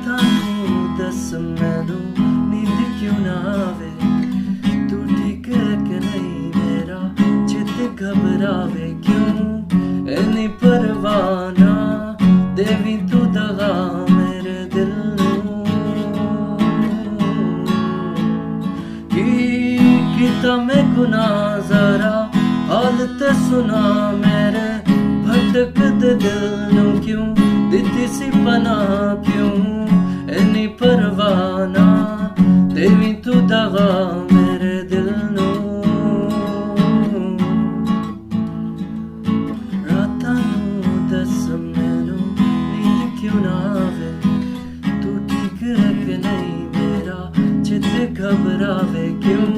रातां नूं दस मैनू नींद क्यों ना आवे, तू ठीक है कि नहीं मेरा चित घबरावे क्यों, इन्नी परवाह ना देवी तू दगा मेरे दिल नूं, कीता मैं गुनाह जरा हालत सुना मेरे भटकदे दिल नूं क्यों दित्ती सी पनाह क्यों, इन्नी परवाह ना देवी तू दगा मेरे दिल नूं, रातां नूं दस मैनू नींद क्यों ना आवे, तू ठीक है कि नहीं मेरा चित घबरावे क्यों,